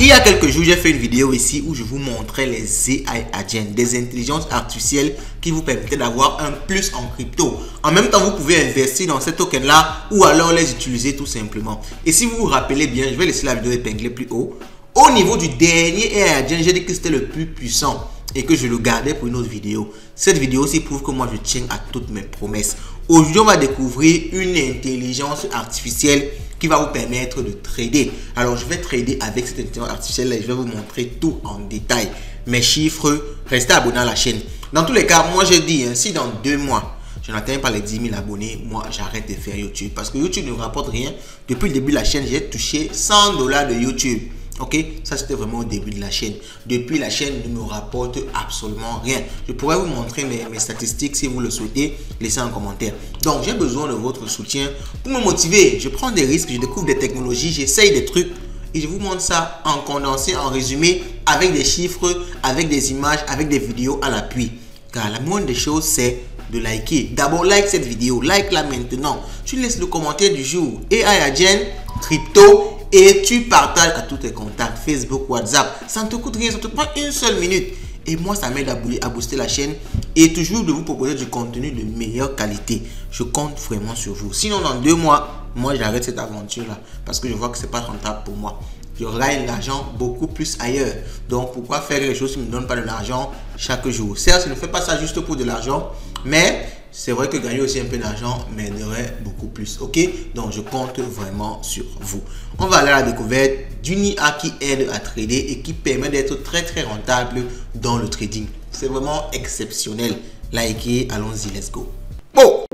Il y a quelques jours, j'ai fait une vidéo ici où je vous montrais les AI agents, des intelligences artificielles qui vous permettaient d'avoir un plus en crypto. En même temps, vous pouvez investir dans ces tokens-là ou alors les utiliser tout simplement. Et si vous vous rappelez bien, je vais laisser la vidéo épinglée plus haut. Au niveau du dernier AI agent, j'ai dit que c'était le plus puissant et que je le gardais pour une autre vidéo. Cette vidéo aussi prouve que moi, je tiens à toutes mes promesses. Aujourd'hui, on va découvrir une intelligence artificielle qui va vous permettre de trader. Alors, je vais trader avec cette intelligence artificielle et je vais vous montrer tout en détail. Mes chiffres, restez abonnés à la chaîne. Dans tous les cas, moi, j'ai dit, si dans 2 mois, je n'atteins pas les 10 000 abonnés, moi, j'arrête de faire YouTube. Parce que YouTube ne me rapporte rien. Depuis le début de la chaîne, j'ai touché $100 de YouTube. Ok, ça c'était vraiment au début de la chaîne. Depuis, la chaîne ne me rapporte absolument rien. Je pourrais vous montrer mes statistiques si vous le souhaitez. Laissez un commentaire. Donc, j'ai besoin de votre soutien pour me motiver. Je prends des risques, je découvre des technologies, j'essaye des trucs et je vous montre ça en condensé, en résumé, avec des chiffres, avec des images, avec des vidéos à l'appui. Car la moindre des choses, c'est de liker. D'abord, like cette vidéo, like-la maintenant. Tu laisses le commentaire du jour. AI agent, crypto. Et tu partages à tous tes contacts, Facebook, WhatsApp. Ça ne te coûte rien, ça te prend une seule minute. Et moi, ça m'aide à booster la chaîne et toujours de vous proposer du contenu de meilleure qualité. Je compte vraiment sur vous. Sinon, dans 2 mois, moi, j'arrête cette aventure-là parce que je vois que ce n'est pas rentable pour moi. Je gagne l'argent beaucoup plus ailleurs. Donc, pourquoi faire quelque chose qui ne me donne pas de l'argent chaque jour? Certes, je ne fais pas ça juste pour de l'argent, mais c'est vrai que gagner aussi un peu d'argent m'aiderait beaucoup plus. Ok, donc je compte vraiment sur vous. On va aller à la découverte d'une IA qui aide à trader et qui permet d'être très rentable dans le trading. C'est vraiment exceptionnel. Likez, allons-y, let's go. Bon.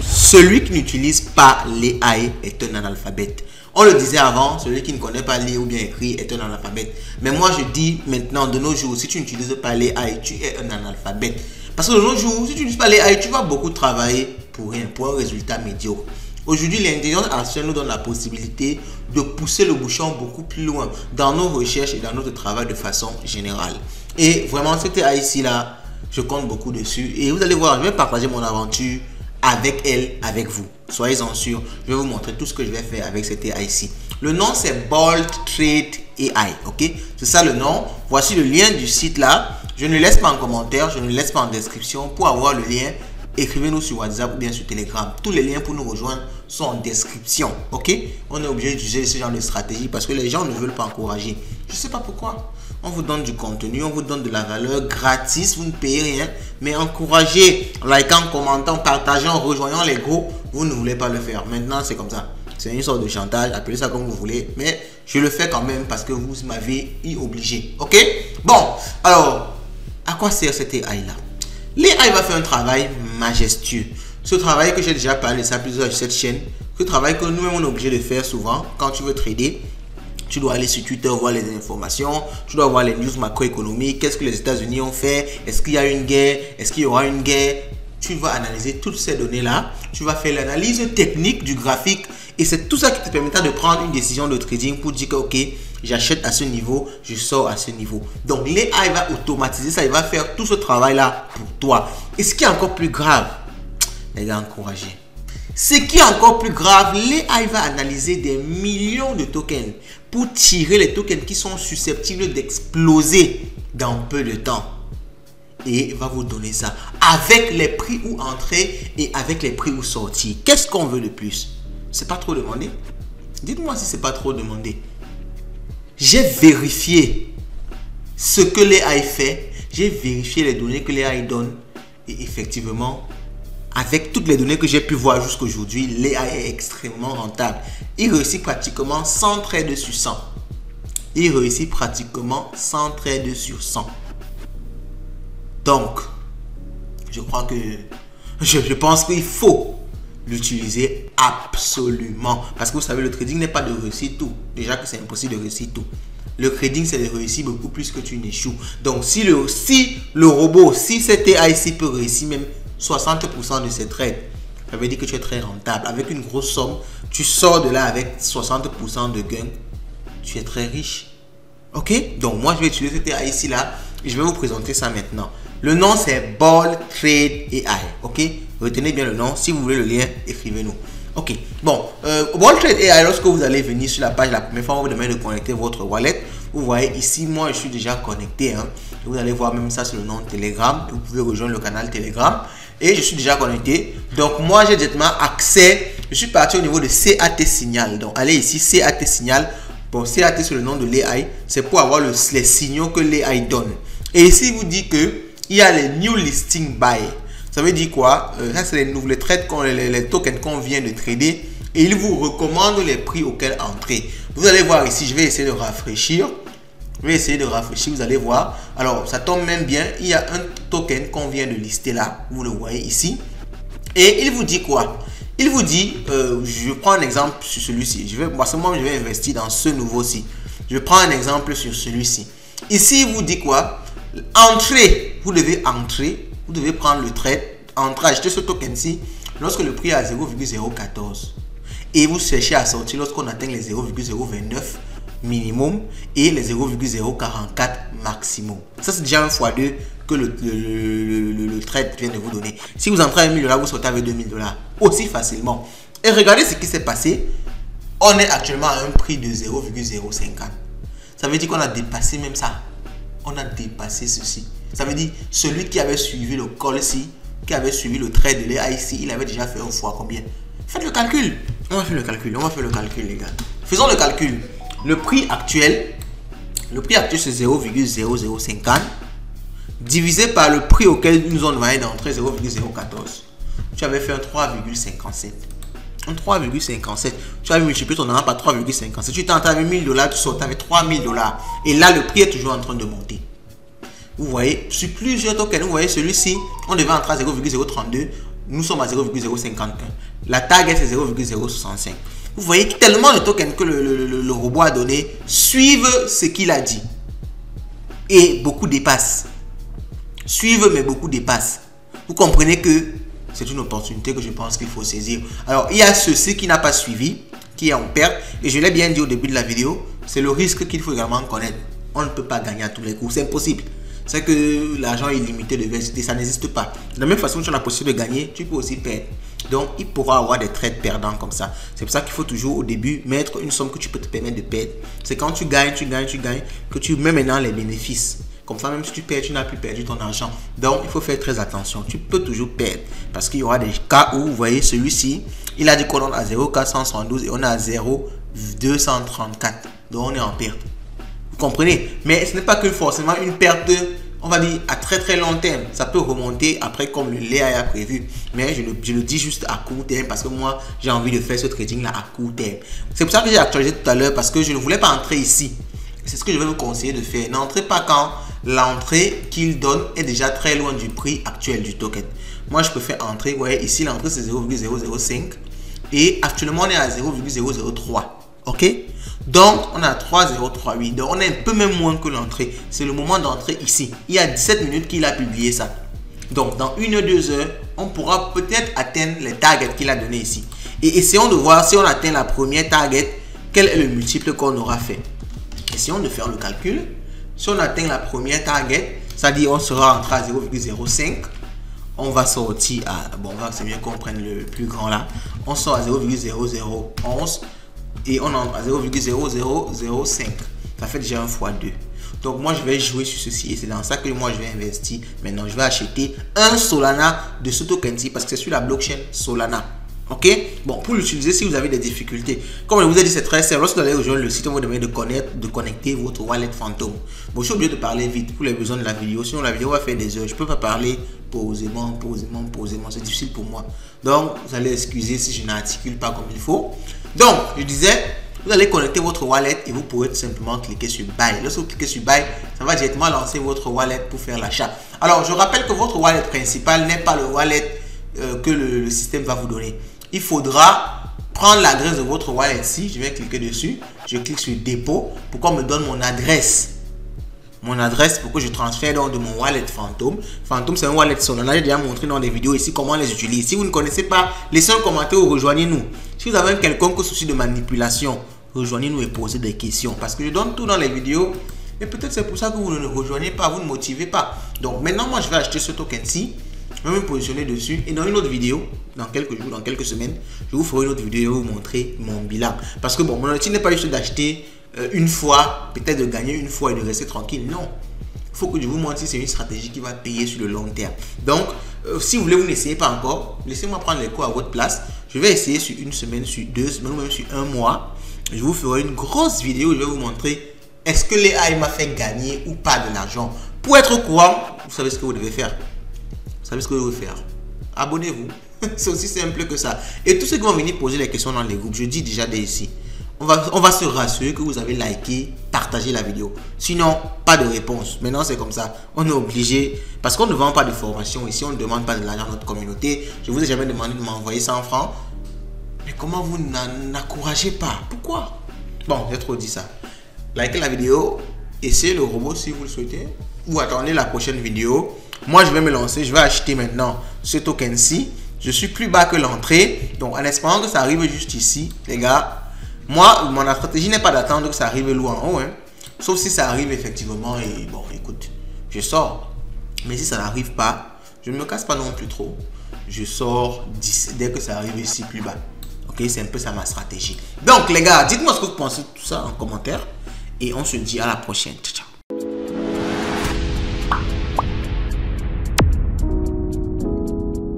Celui qui n'utilise pas l'AI est un analphabète. On le disait avant, celui qui ne connaît pas lire ou bien écrire est un analphabète. Mais moi, je dis maintenant, de nos jours, si tu n'utilises pas l'AI, tu es un analphabète. Parce que de nos jours, si tu n'utilises pas l'AI, tu vas beaucoup travailler pour rien, pour un résultat médiocre. Aujourd'hui, l'intelligence artificielle nous donne la possibilité de pousser le bouchon beaucoup plus loin dans nos recherches et dans notre travail de façon générale. Et vraiment, cette AI ici là, je compte beaucoup dessus. Et vous allez voir, je vais partager mon aventure avec elle, avec vous. Soyez-en sûrs, je vais vous montrer tout ce que je vais faire avec cette AI ici. Le nom c'est Bolt Trade AI, ok? C'est ça le nom. Voici le lien du site là. Je ne le laisse pas en commentaire, je ne le laisse pas en description. Pour avoir le lien, écrivez-nous sur WhatsApp ou bien sur Telegram. Tous les liens pour nous rejoindre sont en description, ok? On est obligé d'utiliser ce genre de stratégie parce que les gens ne veulent pas encourager. Je ne sais pas pourquoi. On vous donne du contenu, on vous donne de la valeur gratis, vous ne payez rien, mais encouragez, likant, commentant, partageant, rejoignant les groupes, vous ne voulez pas le faire. Maintenant, c'est comme ça. C'est une sorte de chantage, appelez ça comme vous voulez, mais je le fais quand même parce que vous m'avez y obligé. Ok? Bon, alors, à quoi sert cette AI-là? L'AI va faire un travail majestueux. Ce travail que j'ai déjà parlé de ça plusieurs sur cette chaîne, ce travail que nous-mêmes on est obligé de faire souvent quand tu veux trader. Tu dois aller sur Twitter voir les informations, tu dois voir les news macroéconomiques, qu'est-ce que les États-Unis ont fait, est-ce qu'il y a une guerre, est-ce qu'il y aura une guerre. Tu vas analyser toutes ces données-là, tu vas faire l'analyse technique du graphique et c'est tout ça qui te permettra de prendre une décision de trading pour dire que ok, j'achète à ce niveau, je sors à ce niveau. Donc l'AI va automatiser ça, il va faire tout ce travail-là pour toi. Et ce qui est encore plus grave, les gars, encouragez. Ce qui est encore plus grave, l'AI va analyser des millions de tokens pour tirer les tokens qui sont susceptibles d'exploser dans peu de temps. Et va vous donner ça avec les prix où entrer et avec les prix où sortir. Qu'est-ce qu'on veut de plus? C'est pas trop demandé? Dites-moi si c'est pas trop demandé. J'ai vérifié ce que l'AI fait. J'ai vérifié les données que l'AI donne. Et effectivement, avec toutes les données que j'ai pu voir jusqu'aujourd'hui, l'AI est extrêmement rentable. Il réussit pratiquement 100 trades sur 100. Il réussit pratiquement 100 trades sur 100. Donc, je crois que je pense qu'il faut l'utiliser absolument. Parce que vous savez, le trading n'est pas de réussir tout. Déjà que c'est impossible de réussir tout. Le trading, c'est de réussir beaucoup plus que tu n'échoues. Donc, si le robot, si cette AI ici peut réussir même 60% de ces trades, ça veut dire que tu es très rentable. Avec une grosse somme, tu sors de là avec 60% de gain. Tu es très riche. Ok? Donc, moi, je vais utiliser cette AI ici là. Et je vais vous présenter ça maintenant. Le nom, c'est Bolt Trade AI. Ok? Retenez bien le nom. Si vous voulez le lien, écrivez-nous. Ok, bon, WorldTrade AI, lorsque vous allez venir sur la page la première fois, on vous demande de connecter votre wallet. Vous voyez ici, moi je suis déjà connecté. Hein. Vous allez voir même ça sur le nom de Telegram. Vous pouvez rejoindre le canal Telegram. Et je suis déjà connecté. Donc moi j'ai directement accès. Je suis parti au niveau de CAT Signal. Donc allez ici, CAT Signal. Bon, CAT sur le nom de l'AI. C'est pour avoir les signaux que l'AI donne. Et ici, il vous dit que il y a les New Listing Buy. Ça veut dire quoi? Ça, c'est les trades, les tokens qu'on vient de trader. Et il vous recommande les prix auxquels entrer. Vous allez voir ici, je vais essayer de rafraîchir. Je vais essayer de rafraîchir, vous allez voir. Alors, ça tombe même bien. Il y a un token qu'on vient de lister là. Vous le voyez ici. Et il vous dit quoi? Il vous dit, je prends un exemple sur celui-ci. Je vais investir dans ce nouveau-ci. Je prends un exemple sur celui-ci. Ici, il vous dit quoi? Entrez. Vous devez entrer. Vous devez prendre le trade, entrer, acheter ce token-ci lorsque le prix est à 0,014. Et vous cherchez à sortir lorsqu'on atteint les 0,029 minimum et les 0,044 maximum. Ça, c'est déjà un x2 que le trade vient de vous donner. Si vous entrez à 1000 $, vous sortez avec 2000 $. Aussi facilement. Et regardez ce qui s'est passé. On est actuellement à un prix de 0,050. Ça veut dire qu'on a dépassé même ça. On a dépassé ceci. Ça veut dire celui qui avait suivi le call ici, qui avait suivi le trade de l'AI ici, il avait déjà fait un fois combien? Faites le calcul. On va faire le calcul. On va faire le calcul, les gars. Faisons le calcul. Le prix actuel c'est 0,0050 divisé par le prix auquel nous ont demandé d'entrer 0,014. Tu avais fait un 3,57. Un 3,57. Tu avais multiplié ton argent par 3,57. Tu t'entres avec 1000 $, tu sortais avec 3000 $. Et là, le prix est toujours en train de monter. Vous voyez, sur plusieurs tokens, vous voyez celui-ci, on devait entrer à 0,032. Nous sommes à 0,051. La target c'est 0,065. Vous voyez tellement de tokens que le robot a donné suivent ce qu'il a dit. Et beaucoup dépassent. Suivent, mais beaucoup dépassent. Vous comprenez que c'est une opportunité que je pense qu'il faut saisir. Alors, il y a ceci qui n'a pas suivi, qui est en perte. Et je l'ai bien dit au début de la vidéo, c'est le risque qu'il faut également connaître. On ne peut pas gagner à tous les coups, c'est impossible. C'est que l'argent est limité de diversité, ça n'existe pas. De la même façon que tu as la possibilité de gagner, tu peux aussi perdre. Donc, il pourra avoir des trades perdants comme ça. C'est pour ça qu'il faut toujours au début mettre une somme que tu peux te permettre de perdre. C'est quand tu gagnes, que tu mets maintenant les bénéfices. Comme ça, même si tu perds, tu n'as plus perdu ton argent. Donc, il faut faire très attention. Tu peux toujours perdre. Parce qu'il y aura des cas où, vous voyez, celui-ci, il a dit qu'on est à 0,472 et on est à 0,234. Donc, on est en perte. Vous comprenez? Mais ce n'est pas que forcément une perte, on va dire, à très très long terme. Ça peut remonter après comme le l'AI a prévu. Mais je le dis juste à court terme parce que moi, j'ai envie de faire ce trading-là à court terme. C'est pour ça que j'ai actualisé tout à l'heure parce que je ne voulais pas entrer ici. C'est ce que je vais vous conseiller de faire. N'entrez pas quand l'entrée qu'il donne est déjà très loin du prix actuel du token. Moi, je préfère entrer. Vous voyez, ici, l'entrée, c'est 0,005. Et actuellement, on est à 0,003. OK? Donc, on a 3,038. Donc, on est un peu même moins que l'entrée. C'est le moment d'entrer ici. Il y a 17 minutes qu'il a publié ça. Donc, dans 1 ou 2 heures, on pourra peut-être atteindre les targets qu'il a donné ici. Et essayons de voir si on atteint la première target, quel est le multiple qu'on aura fait. Essayons de faire le calcul. Si on atteint la première target, c'est-à-dire on sera entré à 0,05. On va sortir à... Bon, c'est mieux qu'on prenne le plus grand là. On sort à 0,0011. Et on entre à 0,0005. Ça fait déjà un x2. Donc moi je vais jouer sur ceci et c'est dans ça que moi je vais investir. Maintenant je vais acheter un Solana de ce token-ci parce que c'est sur la blockchain Solana. Ok? Bon, pour l'utiliser, si vous avez des difficultés, comme je vous ai dit, c'est très simple. Lorsque vous allez rejoindre le site, on vous demande de connecter votre wallet Phantom. Bon, je suis obligé de parler vite pour les besoins de la vidéo. Sinon, la vidéo va faire des heures. Je ne peux pas parler posément. C'est difficile pour moi. Donc, vous allez excuser si je n'articule pas comme il faut. Donc, je disais, vous allez connecter votre wallet et vous pourrez tout simplement cliquer sur Buy. Lorsque vous cliquez sur Buy, ça va directement lancer votre wallet pour faire l'achat. Alors, je rappelle que votre wallet principal n'est pas le wallet que le système va vous donner. Il faudra prendre l'adresse de votre wallet ici. Je vais cliquer dessus. Je clique sur dépôt pour qu'on me donne mon adresse. Mon adresse pour que je transfère donc de mon wallet Phantom. Phantom, c'est un wallet Solana. J'ai déjà montré dans des vidéos ici comment on les utilise. Si vous ne connaissez pas, laissez un commentaire ou rejoignez-nous. Si vous avez un quelconque souci de manipulation, rejoignez-nous et posez des questions. Parce que je donne tout dans les vidéos. Et peut-être c'est pour ça que vous ne rejoignez pas, vous ne motivez pas. Donc maintenant, moi, je vais acheter ce token-ci. Je vais me positionner dessus. Et dans une autre vidéo, dans quelques jours, dans quelques semaines, je vous ferai une autre vidéo où vous montrer mon bilan. Parce que bon, mon objectif n'est pas juste d'acheter une fois, peut-être de gagner une fois et de rester tranquille. Non. Il faut que je vous montre si c'est une stratégie qui va payer sur le long terme. Donc, si vous voulez, vous n'essayez pas encore, laissez-moi prendre les cours à votre place. Je vais essayer sur une semaine, sur 2 semaines, ou même sur un mois. Je vous ferai une grosse vidéo où je vais vous montrer est-ce que l'AI m'a fait gagner ou pas de l'argent. Pour être au courant, vous savez ce que vous devez faire. Vous savez ce que vous devez faire. Abonnez-vous. C'est aussi simple que ça. Et tous ceux qui vont venir poser les questions dans les groupes, je dis déjà dès ici. On va se rassurer que vous avez liké, partagé la vidéo. Sinon, pas de réponse. Maintenant, c'est comme ça. On est obligé, parce qu'on ne vend pas de formation ici, on ne demande pas de l'argent à notre communauté. Je ne vous ai jamais demandé de m'envoyer 100 francs. Mais comment vous n'encouragez pas? Pourquoi? Bon, j'ai trop dit ça. Likez la vidéo, essayez le robot si vous le souhaitez, ou attendez la prochaine vidéo. Moi, je vais me lancer, je vais acheter maintenant ce token-ci. Je suis plus bas que l'entrée. Donc, en espérant que ça arrive juste ici, les gars. Moi, mon stratégie n'est pas d'attendre que ça arrive loin en haut. Hein. Sauf si ça arrive effectivement et bon, écoute, je sors. Mais si ça n'arrive pas, je ne me casse pas non plus trop. Je sors dès que ça arrive ici plus bas. Ok, c'est un peu ça ma stratégie. Donc les gars, dites-moi ce que vous pensez de tout ça en commentaire. Et on se dit à la prochaine.